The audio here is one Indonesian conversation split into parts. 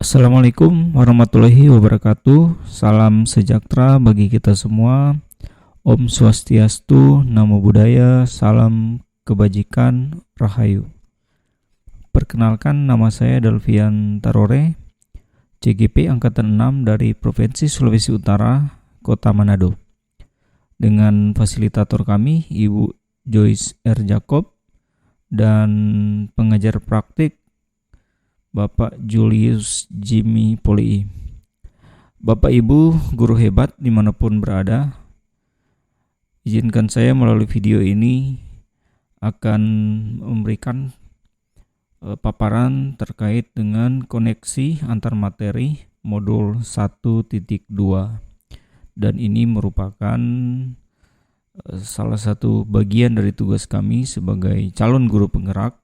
Assalamualaikum warahmatullahi wabarakatuh. Salam sejahtera bagi kita semua. Om Swastiastu, Namo Buddhaya, salam kebajikan, Rahayu. Perkenalkan, nama saya Delvian Tarore, CGP Angkatan 6 dari Provinsi Sulawesi Utara, Kota Manado. Dengan fasilitator kami, Ibu Joyce R. Jacob, dan pengajar praktik Bapak Julius Jimmy Polii. Bapak Ibu guru hebat dimanapun berada, izinkan saya melalui video ini akan memberikan paparan terkait dengan koneksi antar materi modul 1.2, dan ini merupakan salah satu bagian dari tugas kami sebagai calon guru penggerak.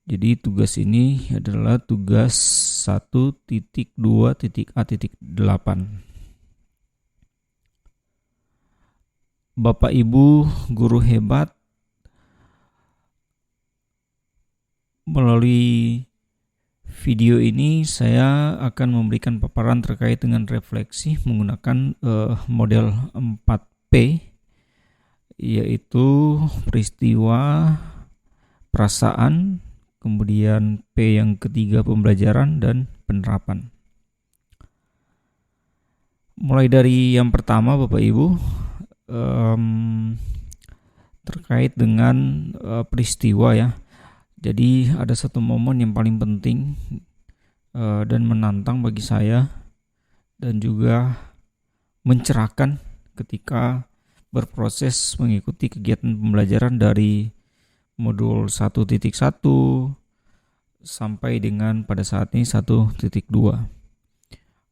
Jadi tugas ini adalah tugas 1.2.A.8. Bapak Ibu guru hebat, melalui video ini saya akan memberikan paparan terkait dengan refleksi menggunakan model 4P, yaitu peristiwa, perasaan, kemudian P yang ketiga pembelajaran dan penerapan. Mulai dari yang pertama Bapak Ibu, terkait dengan peristiwa ya. Jadi ada satu momen yang paling penting dan menantang bagi saya, dan juga mencerahkan ketika berproses mengikuti kegiatan pembelajaran dari modul 1.1 sampai dengan pada saat ini 1.2.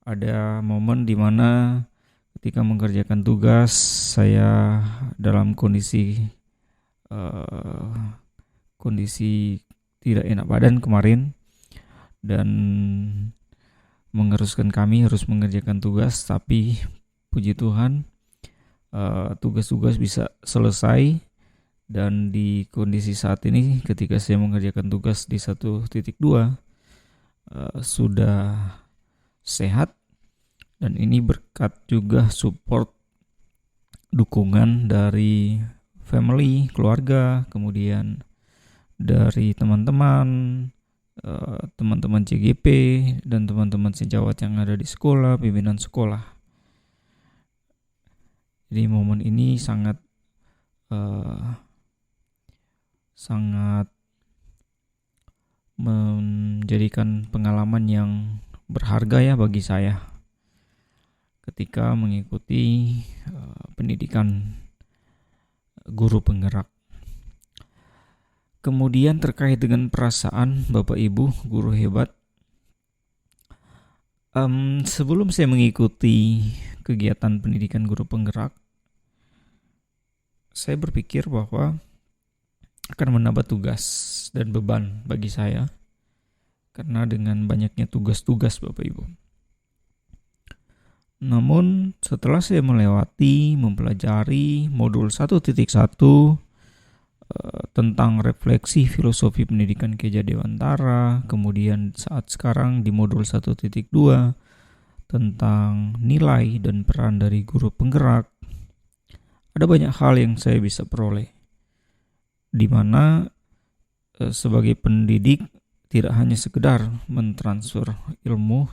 Ada momen di mana ketika mengerjakan tugas saya dalam kondisi tidak enak badan kemarin, dan mengharuskan kami harus mengerjakan tugas, tapi puji Tuhan tugas-tugas bisa selesai. Dan di kondisi saat ini ketika saya mengerjakan tugas di 1.2 sudah sehat, dan ini berkat juga support dukungan dari family, keluarga, kemudian dari teman-teman CGP dan teman-teman sejawat yang ada di sekolah, pimpinan sekolah. Jadi momen ini sangat menjadikan pengalaman yang berharga ya bagi saya ketika mengikuti pendidikan guru penggerak. Kemudian terkait dengan perasaan Bapak Ibu guru hebat, sebelum saya mengikuti kegiatan pendidikan guru penggerak, saya berpikir bahwa akan menambah tugas dan beban bagi saya karena dengan banyaknya tugas-tugas Bapak Ibu. Namun setelah saya mempelajari modul 1.1 tentang refleksi filosofi pendidikan Keja Dewantara, kemudian saat sekarang di modul 1.2 tentang nilai dan peran dari guru penggerak, ada banyak hal yang saya bisa peroleh, di mana sebagai pendidik tidak hanya sekedar mentransfer ilmu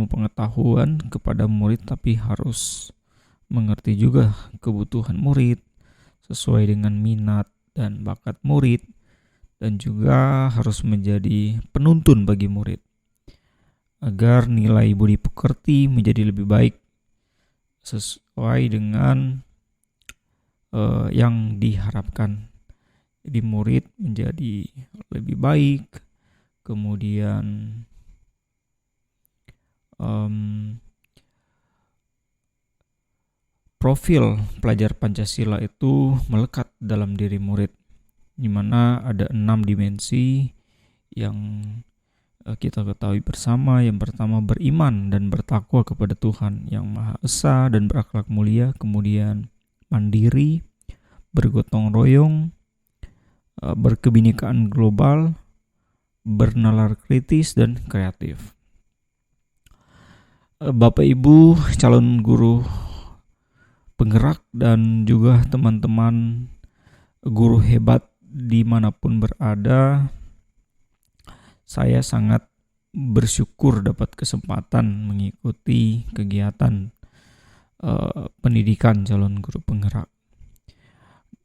pengetahuan kepada murid, tapi harus mengerti juga kebutuhan murid sesuai dengan minat dan bakat murid, dan juga harus menjadi penuntun bagi murid agar nilai budi pekerti menjadi lebih baik sesuai dengan yang diharapkan. Jadi murid menjadi lebih baik, kemudian profil pelajar Pancasila itu melekat dalam diri murid, di mana ada 6 dimensi yang kita ketahui bersama. Yang pertama, beriman dan bertakwa kepada Tuhan yang Maha Esa dan berakhlak mulia. Kemudian mandiri, bergotong royong, berkebinekaan global, bernalar kritis dan kreatif. Bapak Ibu calon guru penggerak dan juga teman-teman guru hebat dimanapun berada, saya sangat bersyukur dapat kesempatan mengikuti kegiatan pendidikan calon guru penggerak.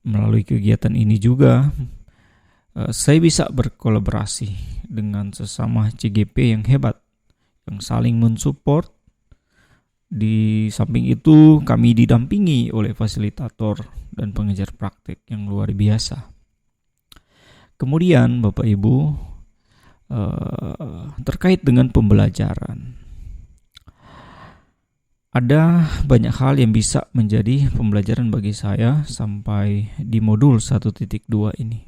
Melalui kegiatan ini juga saya bisa berkolaborasi dengan sesama CGP yang hebat, yang saling mensupport. Di samping itu kami didampingi oleh fasilitator dan pengajar praktik yang luar biasa. Kemudian Bapak Ibu, terkait dengan pembelajaran, ada banyak hal yang bisa menjadi pembelajaran bagi saya sampai di modul 1.2 ini,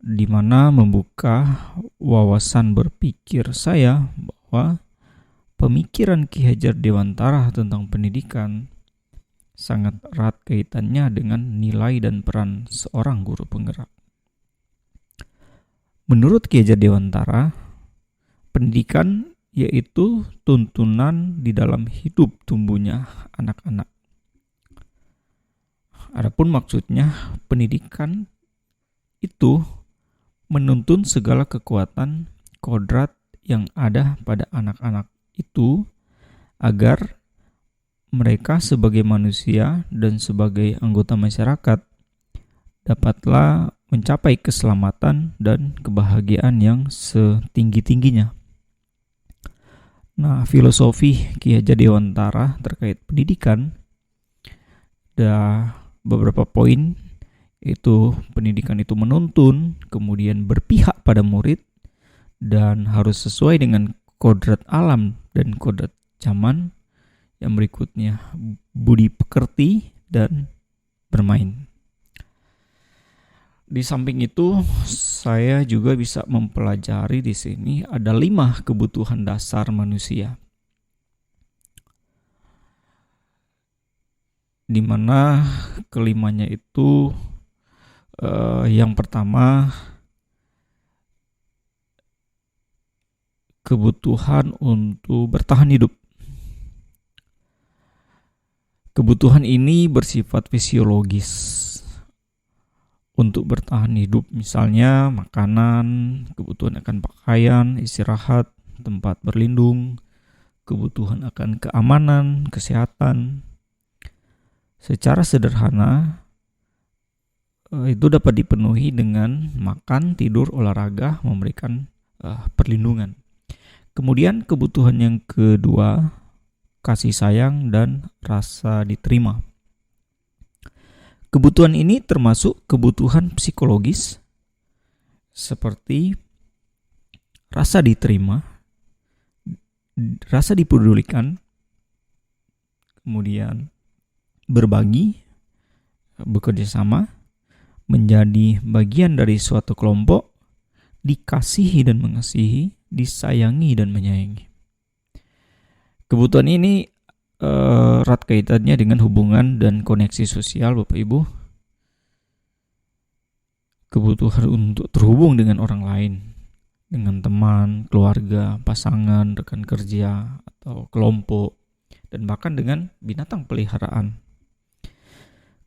di mana membuka wawasan berpikir saya bahwa pemikiran Ki Hajar Dewantara tentang pendidikan sangat erat kaitannya dengan nilai dan peran seorang guru penggerak. Menurut Ki Hajar Dewantara, pendidikan yaitu tuntunan di dalam hidup tumbuhnya anak-anak. Adapun maksudnya, pendidikan itu menuntun segala kekuatan kodrat yang ada pada anak-anak itu agar mereka sebagai manusia dan sebagai anggota masyarakat dapatlah mencapai keselamatan dan kebahagiaan yang setinggi-tingginya. Nah, filosofi Ki Hajar Dewantara terkait pendidikan ada beberapa poin, yaitu pendidikan itu menuntun, kemudian berpihak pada murid, dan harus sesuai dengan kodrat alam dan kodrat zaman. Yang berikutnya, budi pekerti dan bermain. Di samping itu, saya juga bisa mempelajari di sini ada 5 kebutuhan dasar manusia, di mana kelimanya itu yang pertama, kebutuhan untuk bertahan hidup. Kebutuhan ini bersifat fisiologis. Untuk bertahan hidup, misalnya makanan, kebutuhan akan pakaian, istirahat, tempat berlindung, kebutuhan akan keamanan, kesehatan. Secara sederhana, itu dapat dipenuhi dengan makan, tidur, olahraga, memberikan perlindungan. Kemudian kebutuhan yang kedua, kasih sayang dan rasa diterima. Kebutuhan ini termasuk kebutuhan psikologis seperti rasa diterima, rasa dipedulikan, kemudian berbagi, bekerja sama, menjadi bagian dari suatu kelompok, dikasihi dan mengasihi, disayangi dan menyayangi. Kebutuhan ini erat kaitannya dengan hubungan dan koneksi sosial, Bapak Ibu. Kebutuhan untuk terhubung dengan orang lain, dengan teman, keluarga, pasangan, rekan kerja, atau kelompok, dan bahkan dengan binatang peliharaan.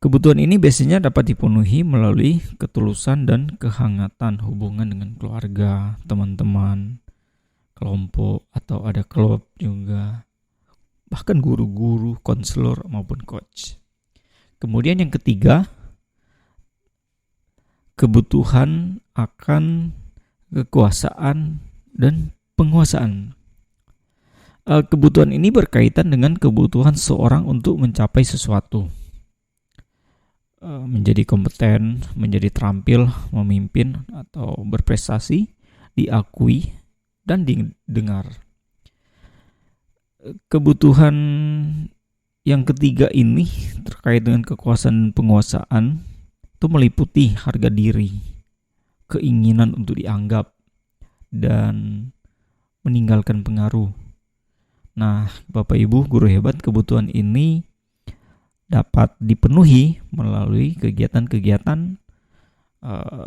Kebutuhan ini biasanya dapat dipenuhi melalui ketulusan dan kehangatan hubungan dengan keluarga, teman-teman, kelompok, atau ada klub juga, bahkan guru-guru, konselor maupun coach. Kemudian yang ketiga, kebutuhan akan kekuasaan dan penguasaan. Kebutuhan ini berkaitan dengan kebutuhan seorang untuk mencapai sesuatu, menjadi kompeten, menjadi terampil, memimpin atau berprestasi, diakui dan didengar. Kebutuhan yang ketiga ini terkait dengan kekuasaan dan penguasaan itu meliputi harga diri, keinginan untuk dianggap, dan meninggalkan pengaruh. Nah, Bapak Ibu guru hebat, kebutuhan ini dapat dipenuhi melalui kegiatan-kegiatan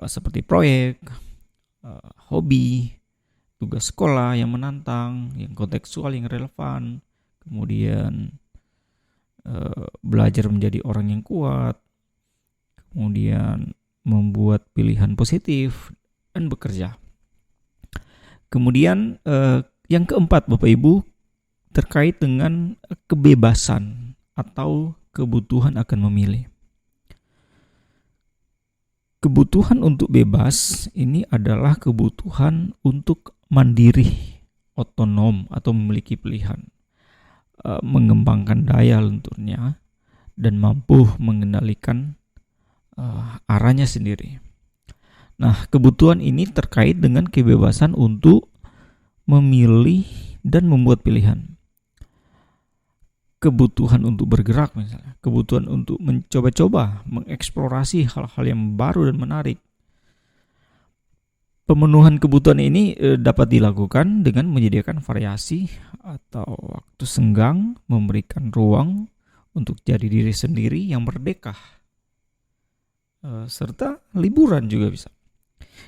seperti proyek, hobi, tugas sekolah yang menantang, yang kontekstual, yang relevan, kemudian belajar menjadi orang yang kuat, kemudian membuat pilihan positif, dan bekerja. Kemudian yang keempat Bapak Ibu, terkait dengan kebebasan atau kebutuhan akan memilih. Kebutuhan untuk bebas ini adalah kebutuhan untuk mandiri, otonom atau memiliki pilihan, mengembangkan daya lenturnya, dan mampu mengendalikan arahnya sendiri. Nah, kebutuhan ini terkait dengan kebebasan untuk memilih dan membuat pilihan. Kebutuhan untuk bergerak misalnya, kebutuhan untuk mencoba-coba, mengeksplorasi hal-hal yang baru dan menarik. Pemenuhan kebutuhan ini dapat dilakukan dengan menyediakan variasi atau waktu senggang, memberikan ruang untuk jadi diri sendiri yang merdeka, serta liburan juga bisa.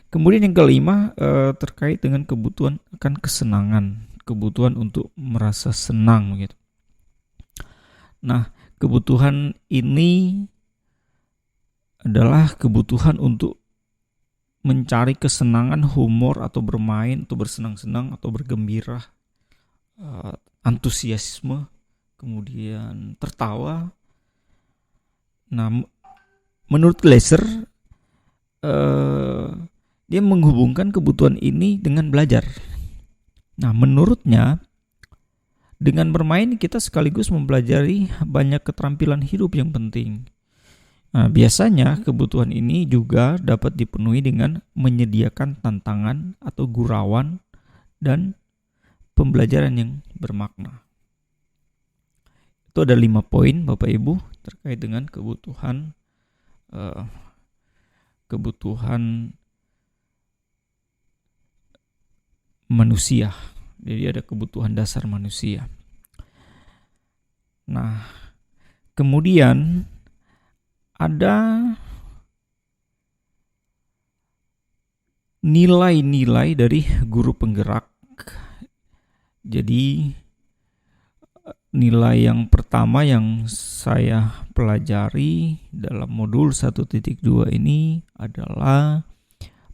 Kemudian yang kelima terkait dengan kebutuhan akan kesenangan, kebutuhan untuk merasa senang gitu. Nah, kebutuhan ini adalah kebutuhan untuk mencari kesenangan, humor atau bermain atau bersenang-senang atau bergembira, antusiasme, kemudian tertawa. Nah, menurut Glasser dia menghubungkan kebutuhan ini dengan belajar. Nah, menurutnya dengan bermain kita sekaligus mempelajari banyak keterampilan hidup yang penting. Nah, biasanya kebutuhan ini juga dapat dipenuhi dengan menyediakan tantangan atau gurauan dan pembelajaran yang bermakna. Itu ada 5 poin Bapak Ibu terkait dengan kebutuhan manusia. Jadi ada kebutuhan dasar manusia. Nah, kemudian ada nilai-nilai dari guru penggerak. Jadi nilai yang pertama yang saya pelajari dalam modul 1.2 ini adalah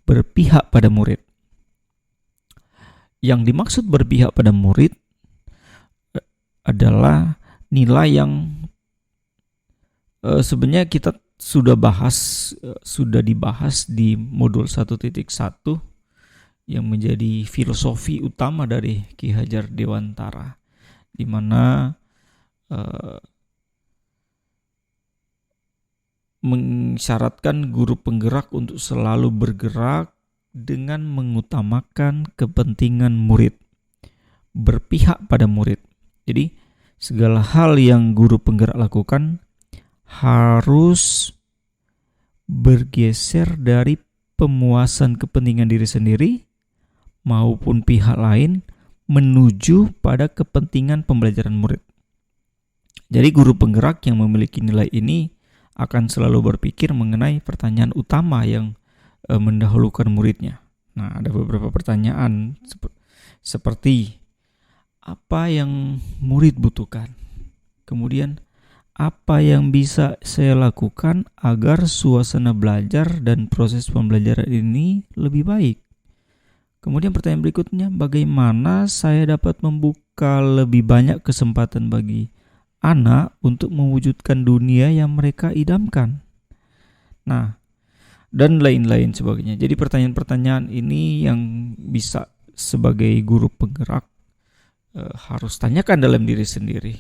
berpihak pada murid. Yang dimaksud berpihak pada murid adalah nilai yang sebenarnya kita sudah dibahas di modul 1.1 yang menjadi filosofi utama dari Ki Hajar Dewantara, di mana mensyaratkan guru penggerak untuk selalu bergerak dengan mengutamakan kepentingan murid, berpihak pada murid. Jadi segala hal yang guru penggerak lakukan harus bergeser dari pemuasan kepentingan diri sendiri maupun pihak lain menuju pada kepentingan pembelajaran murid. Jadi guru penggerak yang memiliki nilai ini akan selalu berpikir mengenai pertanyaan utama yang mendahulukan muridnya. Nah, ada beberapa pertanyaan seperti apa yang murid butuhkan? Kemudian apa yang bisa saya lakukan agar suasana belajar dan proses pembelajaran ini lebih baik? Kemudian pertanyaan berikutnya, bagaimana saya dapat membuka lebih banyak kesempatan bagi anak untuk mewujudkan dunia yang mereka idamkan? Nah, dan lain-lain sebagainya. Jadi pertanyaan-pertanyaan ini yang bisa sebagai guru penggerak harus tanyakan dalam diri sendiri.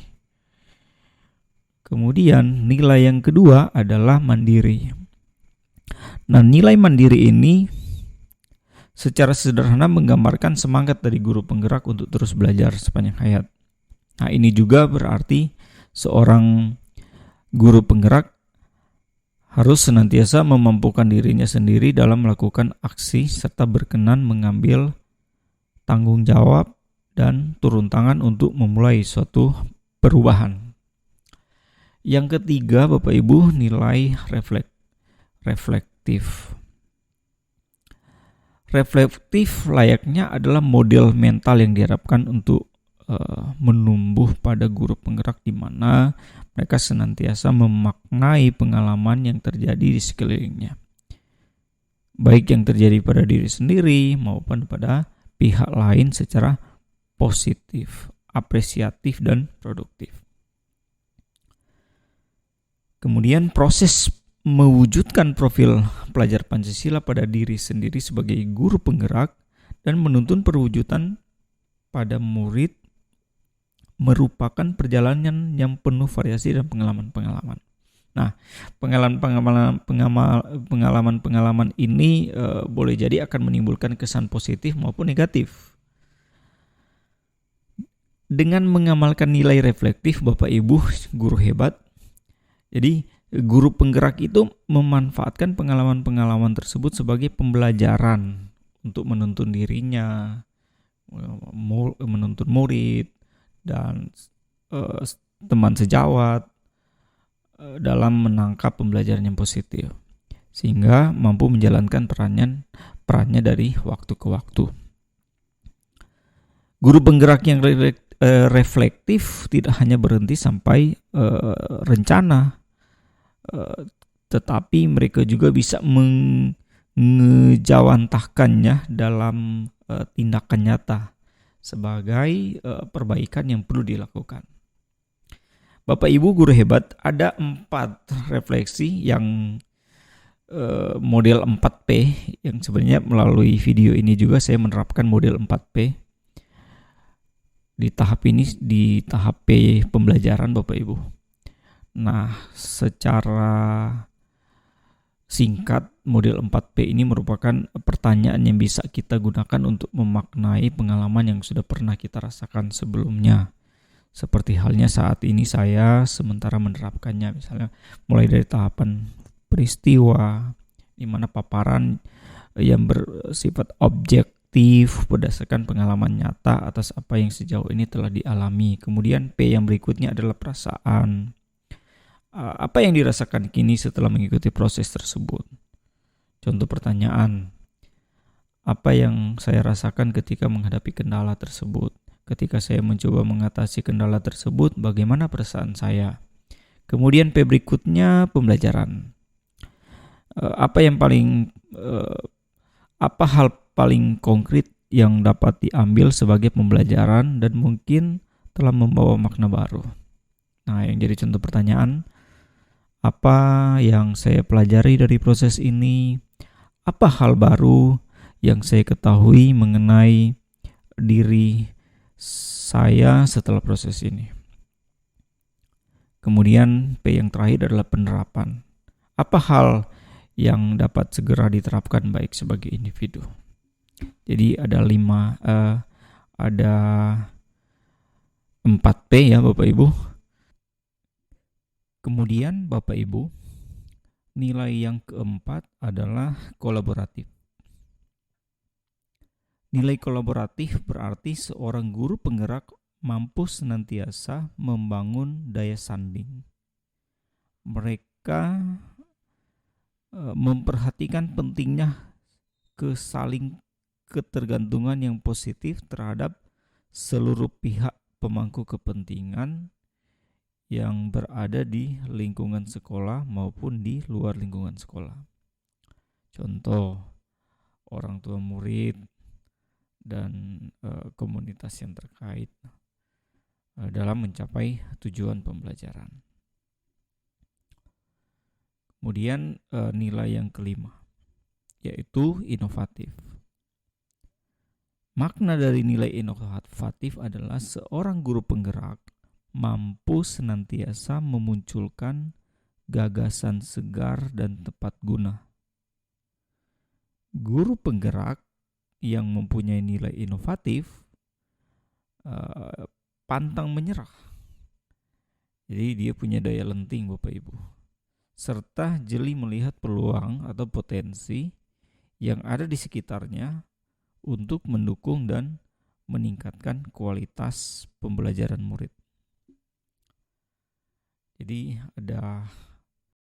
Kemudian nilai yang kedua adalah mandiri. Nah, nilai mandiri ini secara sederhana menggambarkan semangat dari guru penggerak untuk terus belajar sepanjang hayat. Nah, ini juga berarti seorang guru penggerak harus senantiasa memampukan dirinya sendiri dalam melakukan aksi serta berkenan mengambil tanggung jawab dan turun tangan untuk memulai suatu perubahan. Yang ketiga, Bapak Ibu, nilai reflektif. Reflektif layaknya adalah model mental yang diharapkan untuk menumbuh pada guru penggerak, di mana mereka senantiasa memaknai pengalaman yang terjadi di sekelilingnya, baik yang terjadi pada diri sendiri maupun pada pihak lain secara positif, apresiatif, dan produktif. Kemudian proses mewujudkan profil pelajar Pancasila pada diri sendiri sebagai guru penggerak dan menuntun perwujudan pada murid merupakan perjalanan yang penuh variasi dan pengalaman-pengalaman. Nah, pengalaman-pengalaman ini boleh jadi akan menimbulkan kesan positif maupun negatif. Dengan mengamalkan nilai reflektif, Bapak Ibu guru hebat, jadi guru penggerak itu memanfaatkan pengalaman-pengalaman tersebut sebagai pembelajaran untuk menuntun dirinya, menuntun murid, dan teman sejawat dalam menangkap pembelajaran yang positif, sehingga mampu menjalankan perannya dari waktu ke waktu. Guru penggerak yang reflektif tidak hanya berhenti sampai rencana, tetapi mereka juga bisa mengejawantahkannya dalam tindakan nyata sebagai perbaikan yang perlu dilakukan. Bapak Ibu guru hebat, ada 4 refleksi yang model 4P, yang sebenarnya melalui video ini juga saya menerapkan model 4P di tahap P pembelajaran, Bapak Ibu. Nah, secara singkat, model 4P ini merupakan pertanyaan yang bisa kita gunakan untuk memaknai pengalaman yang sudah pernah kita rasakan sebelumnya. Seperti halnya saat ini saya sementara menerapkannya, misalnya mulai dari tahapan peristiwa, di mana paparan yang bersifat objektif berdasarkan pengalaman nyata atas apa yang sejauh ini telah dialami. Kemudian P yang berikutnya adalah perasaan. Apa yang dirasakan kini setelah mengikuti proses tersebut? Contoh pertanyaan, apa yang saya rasakan ketika menghadapi kendala tersebut? Ketika saya mencoba mengatasi kendala tersebut, bagaimana perasaan saya? Kemudian P berikutnya pembelajaran. Apa hal paling konkret yang dapat diambil sebagai pembelajaran dan mungkin telah membawa makna baru? Nah, yang jadi contoh pertanyaan, apa yang saya pelajari dari proses ini? Apa hal baru yang saya ketahui mengenai diri saya setelah proses ini? Kemudian P yang terakhir adalah penerapan. Apa hal yang dapat segera diterapkan baik sebagai individu? Jadi ada 4P ya Bapak Ibu. Kemudian Bapak Ibu, nilai yang keempat adalah kolaboratif. Nilai kolaboratif berarti seorang guru penggerak mampu senantiasa membangun daya sanding. Mereka memperhatikan pentingnya saling ketergantungan yang positif terhadap seluruh pihak pemangku kepentingan yang berada di lingkungan sekolah maupun di luar lingkungan sekolah. Contoh, orang tua murid dan komunitas yang terkait dalam mencapai tujuan pembelajaran. Kemudian nilai yang kelima, yaitu inovatif. Makna dari nilai inovatif adalah seorang guru penggerak mampu senantiasa memunculkan gagasan segar dan tepat guna. Guru penggerak yang mempunyai nilai inovatif pantang menyerah. Jadi dia punya daya lenting Bapak Ibu, serta jeli melihat peluang atau potensi yang ada di sekitarnya untuk mendukung dan meningkatkan kualitas pembelajaran murid. Jadi ada